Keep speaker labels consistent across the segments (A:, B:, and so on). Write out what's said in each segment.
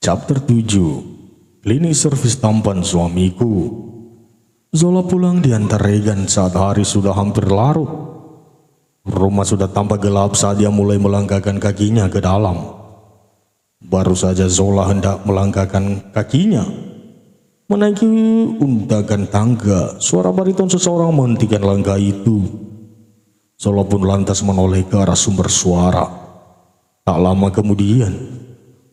A: Chapter 7. Klinik servis tampan suamiku. Zola pulang diantar Regan saat hari sudah hampir larut. Rumah sudah tampak gelap saat dia mulai melangkahkan kakinya ke dalam. Baru saja Zola hendak melangkahkan kakinya menaiki undakan tangga, suara bariton seseorang menghentikan langkah itu. Zola pun lantas menoleh ke arah sumber suara. Tak lama kemudian,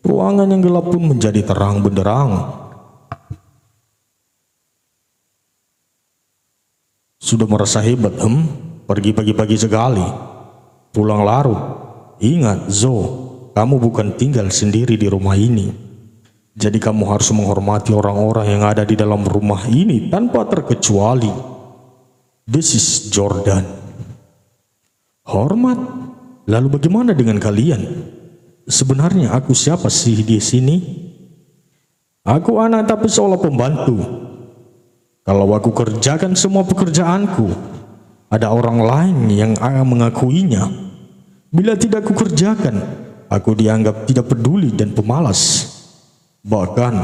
A: ruangan yang gelap pun menjadi terang benderang. Sudah merasa hebat, pergi pagi-pagi sekali, pulang larut. Ingat, Zo, kamu bukan tinggal sendiri di rumah ini. Jadi kamu harus menghormati orang-orang yang ada di dalam rumah ini tanpa terkecuali. This is Jordan. Hormat? Lalu bagaimana dengan kalian? Sebenarnya aku siapa sih di sini? Aku anak tapi seolah pembantu. Kalau aku kerjakan semua pekerjaanku, ada orang lain yang akan mengakuinya. Bila tidak aku kerjakan, aku dianggap tidak peduli dan pemalas. Bahkan,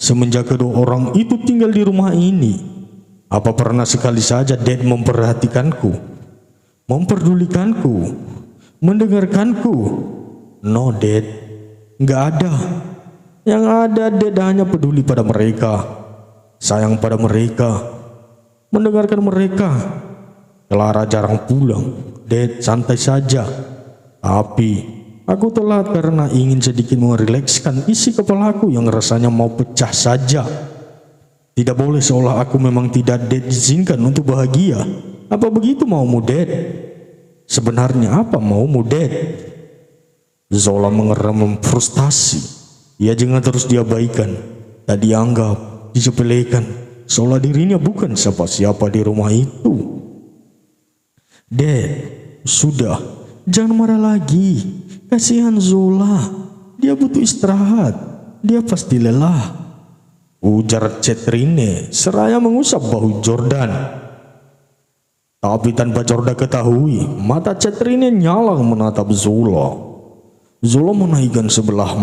A: semenjak kedua orang itu tinggal di rumah ini, apa pernah sekali saja Dad memperhatikanku, memperdulikanku, mendengarkanku? No, Dad, nggak ada. Yang ada Dad hanya peduli pada mereka, sayang pada mereka, mendengarkan mereka. Clara jarang pulang. Dad santai saja. Tapi aku telat karena ingin sedikit merilekskan isi kepalaku yang rasanya mau pecah saja. Tidak boleh seolah aku memang tidak Dad izinkan untuk bahagia. Apa begitu maumu, Dad? Sebenarnya apa maumu, Dad? Zola mengeram frustasi. Ia jangan terus diabaikan, tak dianggap, disepelekan, seolah dirinya bukan siapa-siapa di rumah itu. Dad, sudah, jangan marah lagi. Kasihan Zola, dia butuh istirahat, dia pasti lelah, ujar Cetrine seraya mengusap bahu Jordan. Tapi tanpa Jordan ketahui, mata Cetrine nyala menatap Zola. Zola menaikkan sebelah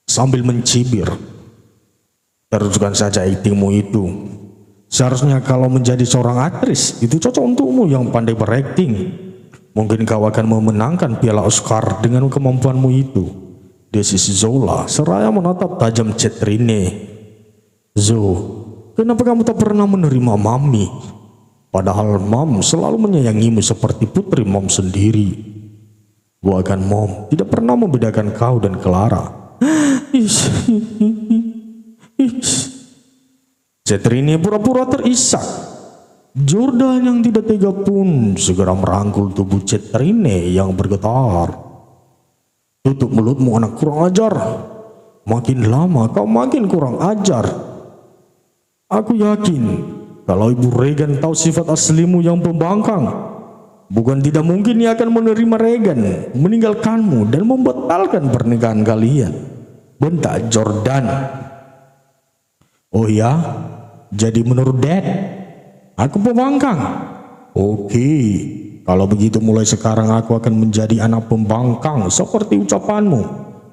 A: sambil mencibir. Teruskan saja aktingmu itu. Seharusnya kalau menjadi seorang aktris, itu cocok untukmu yang pandai berakting. Mungkin kau akan memenangkan piala Oscar dengan kemampuanmu itu. This is Zola seraya menatap tajam Cetrine. Zo, kenapa kamu tak pernah menerima Mami? Padahal Mom selalu menyayangimu seperti putri Mom sendiri. Bahkan Mom tidak pernah membedakan kau dan Clara. Cetrine pura-pura terisak. Jordan yang tidak tega pun segera merangkul tubuh Cetrine yang bergetar. Tutup mulutmu, anak kurang ajar. Makin lama kau makin kurang ajar. Aku yakin kalau Ibu Regan tahu sifat aslimu yang pembangkang, bukan tidak mungkin ia akan menerima Regan, meninggalkanmu dan membatalkan pernikahan kalian. Bentak Jordan. Oh ya, jadi menurut Dad, aku pembangkang? Oke, kalau begitu mulai sekarang aku akan menjadi anak pembangkang seperti ucapanmu.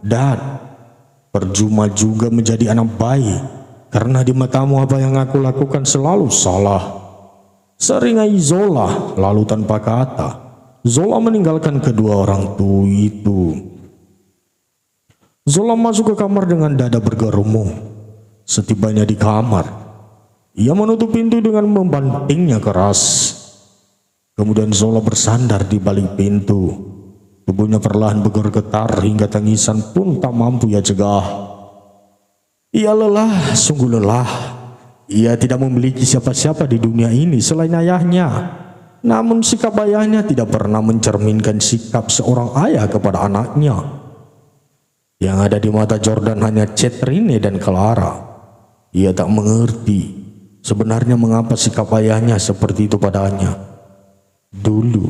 A: Dad, percuma juga menjadi anak baik, karena di matamu apa yang aku lakukan selalu salah. Seringai Zola, lalu tanpa kata, Zola meninggalkan kedua orang tua itu. Zola masuk ke kamar dengan dada bergerumung. Setibanya di kamar, ia menutup pintu dengan membantingnya keras. Kemudian Zola bersandar di balik pintu. Tubuhnya perlahan bergetar hingga tangisan pun tak mampu ia cegah. Ia lelah, sungguh lelah. Ia tidak memiliki siapa-siapa di dunia ini selain ayahnya. Namun sikap ayahnya tidak pernah mencerminkan sikap seorang ayah kepada anaknya. Yang ada di mata Jordan hanya Cetrine dan Clara. Ia tak mengerti sebenarnya mengapa sikap ayahnya seperti itu padanya. Dulu,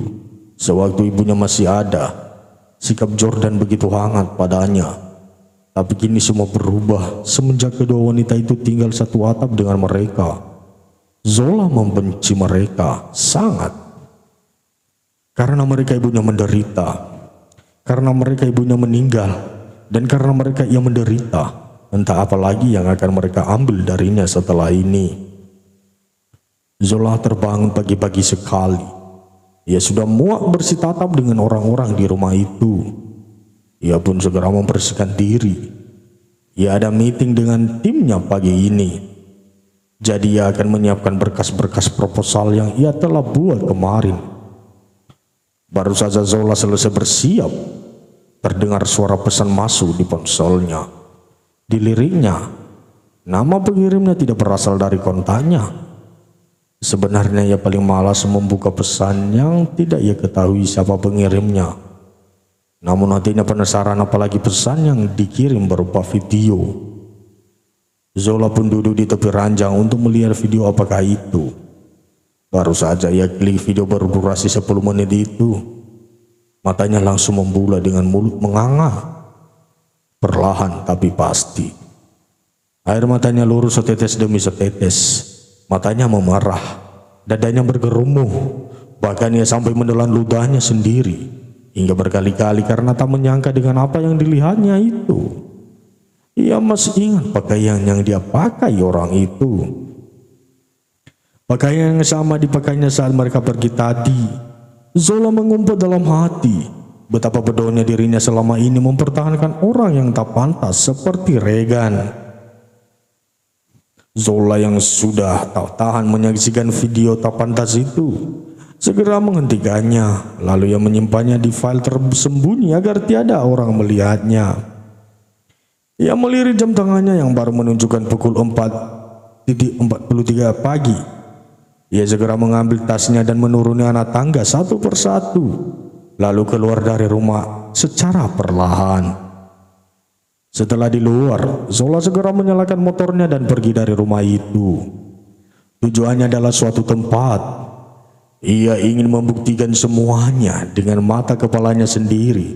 A: sewaktu ibunya masih ada, sikap Jordan begitu hangat padanya. Tapi kini semua berubah semenjak kedua wanita itu tinggal satu atap dengan mereka. Zola membenci mereka sangat. Karena mereka ibunya menderita. Karena mereka ibunya meninggal. Dan karena mereka ia menderita, entah apa lagi yang akan mereka ambil darinya setelah ini. Zola terbangun pagi-pagi sekali. Ia sudah muak bersitatap dengan orang-orang di rumah itu. Ia pun segera membersihkan diri. Ia ada meeting dengan timnya pagi ini. Jadi ia akan menyiapkan berkas-berkas proposal yang ia telah buat kemarin. Baru saja Zola selesai bersiap, terdengar suara pesan masuk di ponselnya. Diliriknya, nama pengirimnya tidak berasal dari kontaknya. Sebenarnya ia paling malas membuka pesan yang tidak ia ketahui siapa pengirimnya. Namun hatinya penasaran apalagi pesan yang dikirim berupa video. Zola pun duduk di tepi ranjang untuk melihat video apakah itu. Baru saja ia klik video berdurasi 10 menit itu, matanya langsung membulat dengan mulut menganga. Perlahan tapi pasti. Air matanya lurus setetes demi setetes. Matanya memerah, dadanya bergerumuh, bahkan ia sampai menelan ludahnya sendiri, hingga berkali-kali karena tak menyangka dengan apa yang dilihatnya itu. Ia masih ingat pakaian yang dia pakai orang itu. Pakaian yang sama dipakainya saat mereka pergi tadi. Zola mengumpet dalam hati, betapa bodohnya dirinya selama ini mempertahankan orang yang tak pantas seperti Regan. Zola yang sudah tak tahan menyaksikan video tak pantas itu, segera menghentikannya, lalu ia menyimpannya di file tersembunyi agar tiada orang melihatnya. Ia melirik jam tangannya yang baru menunjukkan pukul 4:43 pagi. Ia segera mengambil tasnya dan menuruni anak tangga satu persatu, lalu keluar dari rumah secara perlahan. Setelah di luar, Zola segera menyalakan motornya dan pergi dari rumah itu. Tujuannya adalah suatu tempat. Ia ingin membuktikan semuanya dengan mata kepalanya sendiri.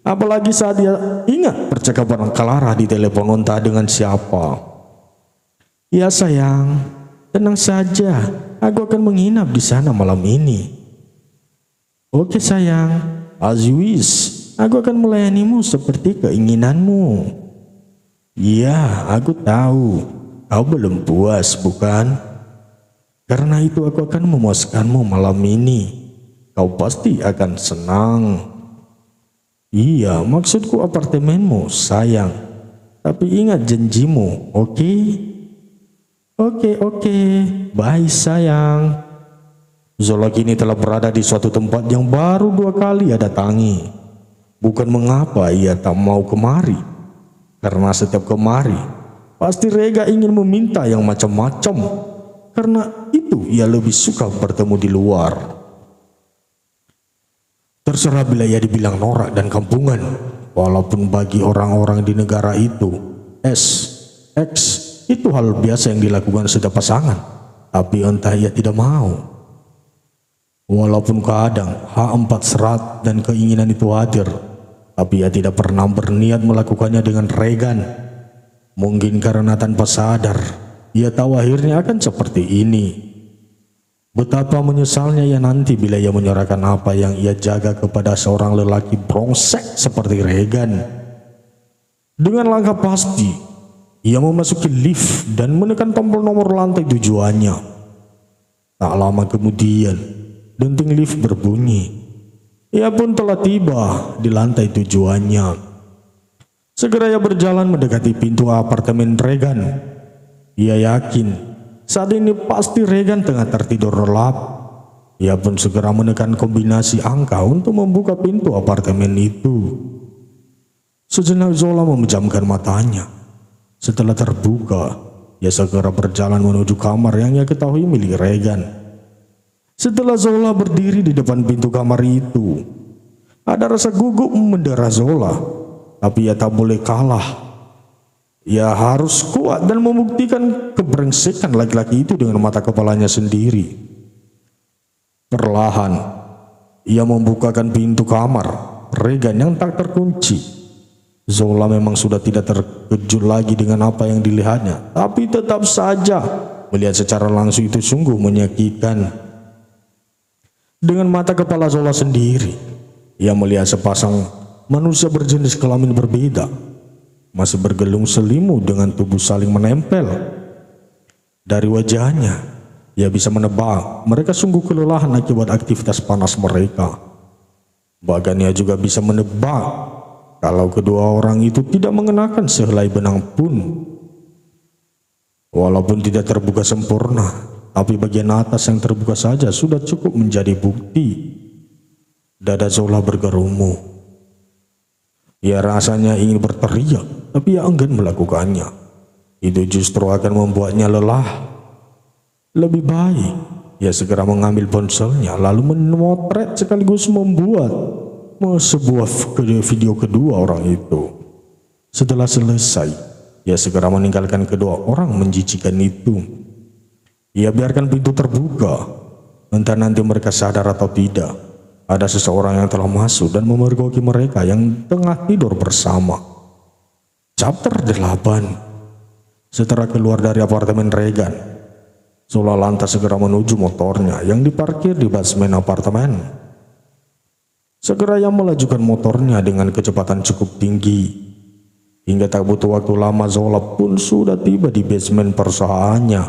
A: Apalagi saat dia ingat percakapan Clara di telepon entah dengan siapa. Ya sayang, tenang saja, aku akan menginap di sana malam ini. Oke sayang, as you wish. Aku akan melayanimu seperti keinginanmu. Iya, aku tahu. Kau belum puas, bukan? Karena itu aku akan memuaskanmu malam ini. Kau pasti akan senang. Iya, maksudku apartemenmu, sayang. Tapi ingat janjimu, oke? Oke. Bye, sayang. Zola kini telah berada di suatu tempat yang baru 2 kali ia datangi. Bukan mengapa ia tak mau kemari, karena setiap kemari pasti Rega ingin meminta yang macam-macam. Karena itu ia lebih suka bertemu di luar. Terserah bila ia dibilang norak dan kampungan, walaupun bagi orang-orang di negara itu X itu hal biasa yang dilakukan setiap pasangan. Tapi entah ia tidak mau. Walaupun kadang H4 serat dan keinginan itu hadir, tapi ia tidak pernah berniat melakukannya dengan Regan. Mungkin karena tanpa sadar, ia tahu akhirnya akan seperti ini. Betapa menyesalnya ia nanti bila ia menyerahkan apa yang ia jaga kepada seorang lelaki brengsek seperti Regan. Dengan langkah pasti, ia memasuki lift dan menekan tombol nomor lantai tujuannya. Tak lama kemudian, denting lift berbunyi. Ia pun telah tiba di lantai tujuannya. Segera ia berjalan mendekati pintu apartemen Regan. Ia yakin saat ini pasti Regan tengah tertidur lelap. Ia pun segera menekan kombinasi angka untuk membuka pintu apartemen itu. Sejenak Zola memejamkan matanya. Setelah terbuka, ia segera berjalan menuju kamar yang ia ketahui milik Regan. Setelah Zola berdiri di depan pintu kamar itu, ada rasa gugup mendera Zola, tapi ia tak boleh kalah. Ia harus kuat dan membuktikan kebrengsekan laki-laki itu dengan mata kepalanya sendiri. Perlahan, ia membukakan pintu kamar Regan yang tak terkunci. Zola memang sudah tidak terkejut lagi dengan apa yang dilihatnya, tapi tetap saja melihat secara langsung itu sungguh menyakitkan. Dengan mata kepala Zola sendiri, ia melihat sepasang manusia berjenis kelamin berbeda masih bergelung selimut dengan tubuh saling menempel. Dari wajahnya, ia bisa menebak mereka sungguh kelelahan akibat aktivitas panas mereka. Bahkan ia juga bisa menebak kalau kedua orang itu tidak mengenakan sehelai benang pun. Walaupun tidak terbuka sempurna, tapi bagian atas yang terbuka saja sudah cukup menjadi bukti. Dada Zola bergerumu. Ia rasanya ingin berteriak, tapi ia enggan melakukannya. Itu justru akan membuatnya lelah. Lebih baik ia segera mengambil ponselnya lalu memotret sekaligus membuat sebuah video kedua orang itu. Setelah selesai, ia segera meninggalkan kedua orang menjijikan itu. Ia biarkan pintu terbuka, entah nanti mereka sadar atau tidak. Ada seseorang yang telah masuk dan memergoki mereka yang tengah tidur bersama. Chapter 8. Setelah keluar dari apartemen Regan, Zola lantas segera menuju motornya yang diparkir di basement apartemen. Segera ia melajukan motornya dengan kecepatan cukup tinggi. Hingga tak butuh waktu lama Zola pun sudah tiba di basement perusahaannya.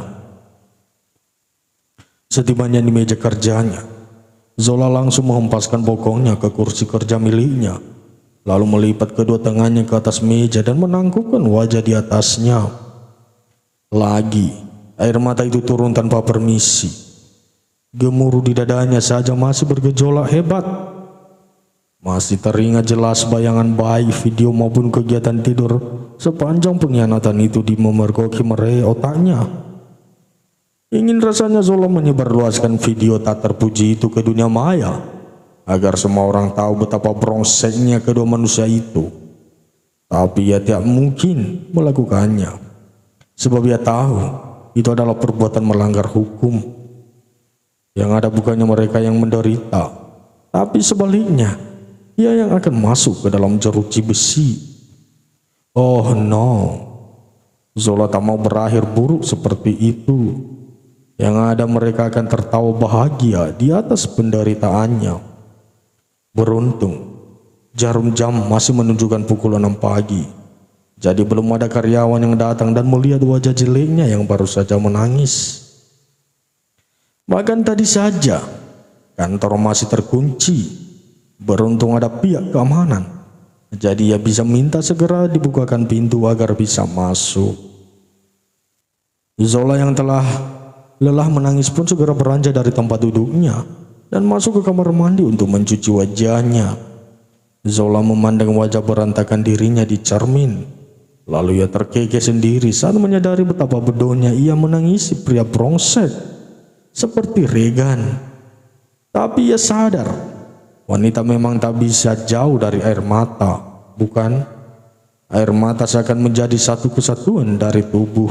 A: Setibanya di meja kerjanya, Zola langsung menghempaskan bokongnya ke kursi kerja miliknya, lalu melipat kedua tangannya ke atas meja dan menangkupkan wajah di atasnya. Lagi, air mata itu turun tanpa permisi. Gemuruh di dadanya saja masih bergejolak hebat. Masih teringat jelas bayangan baik video maupun kegiatan tidur sepanjang pengkhianatan itu memergoki mereka otaknya. Ingin rasanya Zola menyebarluaskan video tak terpuji itu ke dunia maya, agar semua orang tahu betapa brongseknya kedua manusia itu. Tapi ia tidak mungkin melakukannya. Sebab ia tahu itu adalah perbuatan melanggar hukum. Yang ada bukannya mereka yang menderita, tapi sebaliknya, ia yang akan masuk ke dalam jeruji besi. Oh no, Zola tak mau berakhir buruk seperti itu. Yang ada mereka akan tertawa bahagia di atas penderitaannya. Beruntung, jarum jam masih menunjukkan pukul 6 pagi. Jadi belum ada karyawan yang datang dan melihat wajah jeleknya yang baru saja menangis. Bahkan tadi saja, kantor masih terkunci. Beruntung ada pihak keamanan. Jadi ia bisa minta segera dibukakan pintu agar bisa masuk. Zola yang telah lelah menangis pun segera beranjak dari tempat duduknya dan masuk ke kamar mandi untuk mencuci wajahnya. Zola memandang wajah berantakan dirinya di cermin. Lalu ia terkekeh sendiri saat menyadari betapa bodohnya ia menangisi pria brengsek seperti Regan. Tapi ia sadar, wanita memang tak bisa jauh dari air mata, bukan? Air mata seakan menjadi satu kesatuan dari tubuh.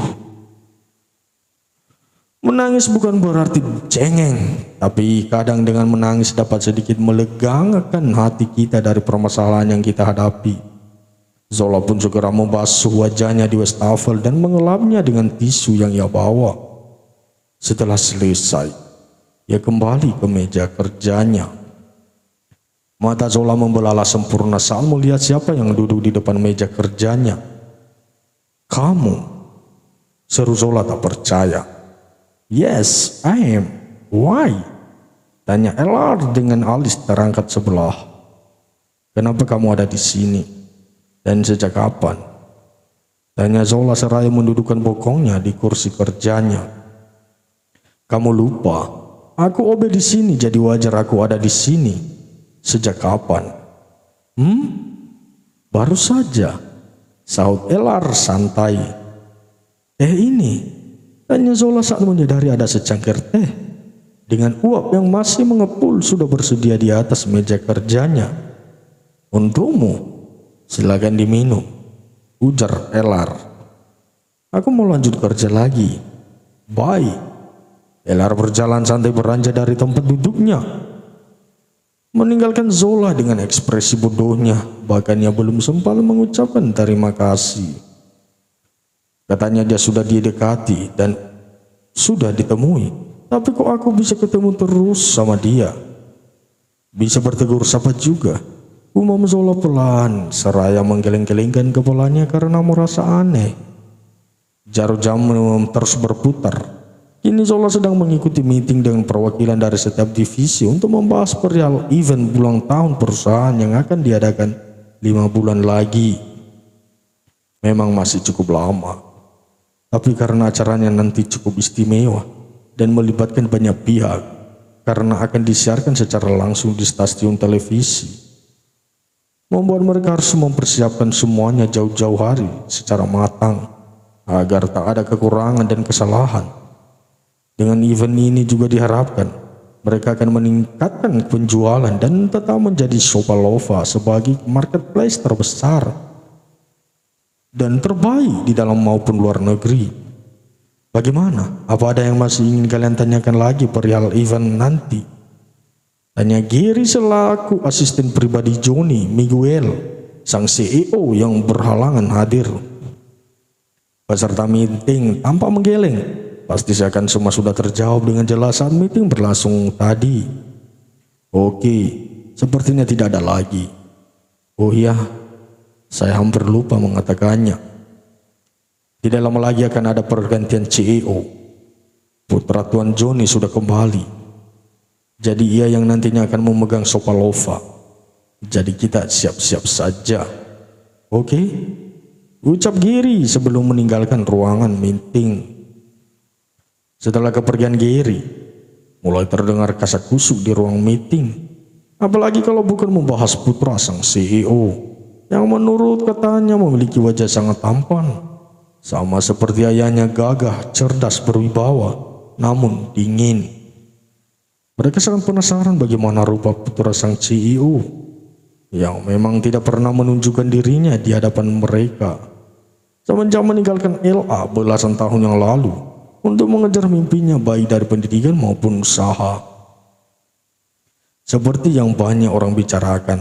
A: Menangis bukan berarti cengeng, tapi kadang dengan menangis dapat sedikit melegangkan hati kita dari permasalahan yang kita hadapi. Zola pun segera membasuh wajahnya di wastafel dan mengelapnya dengan tisu yang ia bawa. Setelah selesai, ia kembali ke meja kerjanya. Mata Zola membelalak sempurna saat melihat siapa yang duduk di depan meja kerjanya. "Kamu?" seru Zola tak percaya. "Yes, I am. Why?" tanya LR dengan alis terangkat sebelah. "Kenapa kamu ada di sini? Dan sejak kapan?" tanya Zola seraya mendudukkan bokongnya di kursi kerjanya. "Kamu lupa, aku OB di sini, jadi wajar aku ada di sini. Sejak kapan?" Baru saja," sahut LR santai. Ini?" tanya Zola saat menyadari ada secangkir teh dengan uap yang masih mengepul sudah bersedia di atas meja kerjanya. "Untukmu. Silakan diminum," ujar LR. "Aku mau lanjut kerja lagi. Bye." LR berjalan santai beranjak dari tempat duduknya, meninggalkan Zola dengan ekspresi bodohnya. Bahkan ia belum sempat mengucapkan terima kasih. Katanya dia sudah didekati dan sudah ditemui. Tapi kok aku bisa ketemu terus sama dia? Bisa bertegur sapa juga. Umam Zola pelan, seraya menggeleng-gelengkan kepalanya karena merasa aneh. Jarum jam terus berputar. Kini Zola sedang mengikuti meeting dengan perwakilan dari setiap divisi untuk membahas perihal event ulang tahun perusahaan yang akan diadakan 5 bulan lagi. Memang masih cukup lama, tapi karena acaranya nanti cukup istimewa dan melibatkan banyak pihak, karena akan disiarkan secara langsung di stasiun televisi, membuat mereka harus mempersiapkan semuanya jauh-jauh hari secara matang agar tak ada kekurangan dan kesalahan. Dengan event ini juga diharapkan mereka akan meningkatkan penjualan dan tetap menjadi Shopalova sebagai marketplace terbesar dan terbaik di dalam maupun luar negeri. Bagaimana? Apa ada yang masih ingin kalian tanyakan lagi perihal event nanti? Tanya Gary selaku asisten pribadi Johnny Miguel, sang CEO yang berhalangan hadir. Peserta meeting tampak menggeleng. Pasti seakan semua sudah terjawab dengan jelas saat meeting berlangsung tadi. Oke, sepertinya tidak ada lagi. Oh iya, saya hampir lupa mengatakannya. Tidak lama lagi akan ada pergantian CEO. Putra Tuan Johnny sudah kembali. Jadi ia yang nantinya akan memegang Shopalova. Jadi kita siap-siap saja. Oke? Ucap Gary sebelum meninggalkan ruangan meeting. Setelah kepergian Gary, mulai terdengar kasak-kusuk di ruang meeting. Apalagi kalau bukan membahas putra sang CEO, yang menurut katanya memiliki wajah sangat tampan. Sama seperti ayahnya, gagah, cerdas, berwibawa, namun dingin. Mereka sangat penasaran bagaimana rupa putra sang CEO, yang memang tidak pernah menunjukkan dirinya di hadapan mereka semenjak meninggalkan LA belasan tahun yang lalu untuk mengejar mimpinya baik dari pendidikan maupun usaha. Seperti yang banyak orang bicarakan,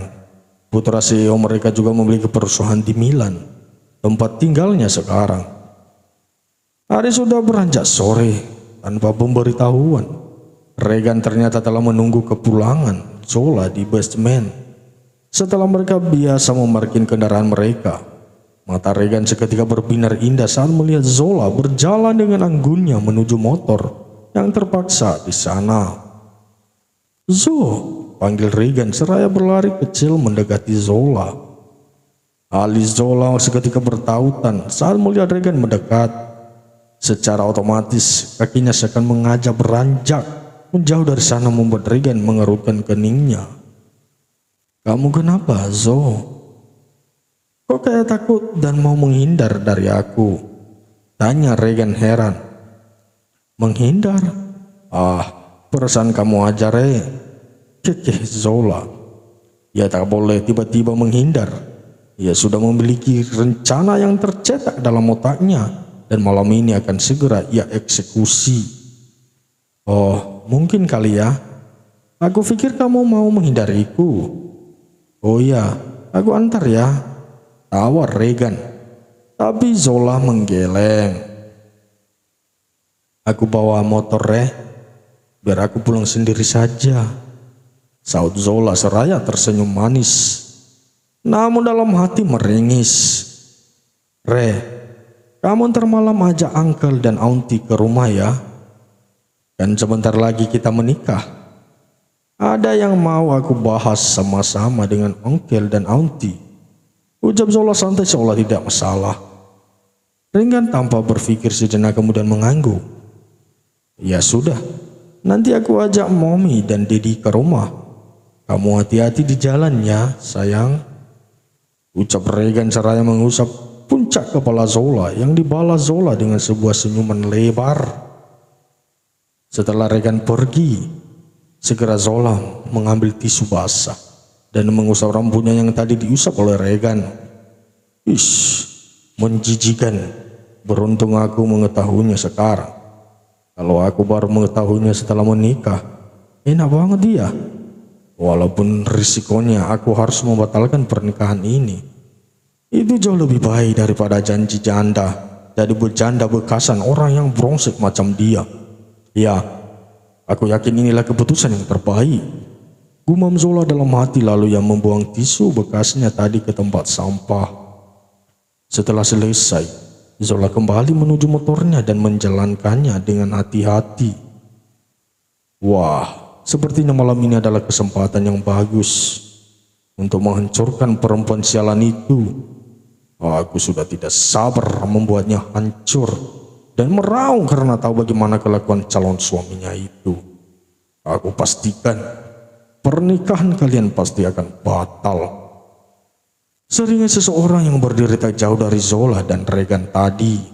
A: putra CEO mereka juga memiliki perusahaan di Milan, tempat tinggalnya sekarang. Hari sudah beranjak sore, tanpa pemberitahuan, Regan ternyata telah menunggu kepulangan Zola di basement. Setelah mereka biasa memarkir kendaraan mereka, mata Regan seketika berbinar indah saat melihat Zola berjalan dengan anggunnya menuju motor yang terpaksa di sana. Zo, panggil Regan seraya berlari kecil mendekati Zola. Alis Zola seketika bertautan saat melihat Regan mendekat. Secara otomatis kakinya seakan mengajak beranjak menjauh dari sana, membuat Regan mengerutkan keningnya. Kamu kenapa, Zo? Kok kayak takut dan mau menghindar dari aku? Tanya Regan heran. Menghindar? Ah, perasaan kamu aja, Re. Kekeh Zola. Ya tak boleh tiba-tiba menghindar. Ia sudah memiliki rencana yang tercetak dalam otaknya dan malam ini akan segera ia eksekusi. Oh, mungkin kali ya. Aku pikir kamu mau menghindariku. Oh iya, aku antar ya, tawar Regan. Tapi Zola menggeleng. Aku bawa motor, biar aku pulang sendiri saja, saut Zola seraya tersenyum manis. Namun dalam hati meringis. Kamu ntar malam ajak uncle dan auntie ke rumah ya. Kan sebentar lagi kita menikah. Ada yang mau aku bahas sama-sama dengan uncle dan auntie. Ucap Zola santai seolah tidak masalah. Regan tanpa berpikir sejenak kemudian mengangguk. Ya sudah, nanti aku ajak mommy dan daddy ke rumah. Kamu hati-hati di jalan ya, sayang. Ucap Regan seraya mengusap puncak kepala Zola yang dibalas Zola dengan sebuah senyuman lebar. Setelah Regan pergi, segera Zola mengambil tisu basah dan mengusap rambutnya yang tadi diusap oleh Regan. Ish, menjijikan. Beruntung aku mengetahuinya sekarang. Kalau aku baru mengetahuinya setelah menikah, enak banget dia. Walaupun risikonya aku harus membatalkan pernikahan ini. Itu jauh lebih baik daripada janji janda jadi berjanda bekasan orang yang brengsek macam dia. Ya, aku yakin inilah keputusan yang terbaik. Gumam Zola dalam hati lalu yang membuang tisu bekasnya tadi ke tempat sampah. Setelah selesai, Zola kembali menuju motornya dan menjalankannya dengan hati-hati. Wah, sepertinya malam ini adalah kesempatan yang bagus untuk menghancurkan perempuan sialan itu. Aku sudah tidak sabar membuatnya hancur dan meraung karena tahu bagaimana kelakuan calon suaminya itu. Aku pastikan pernikahan kalian pasti akan batal. Seringnya seseorang yang berdiri tak jauh dari Zola dan Regan tadi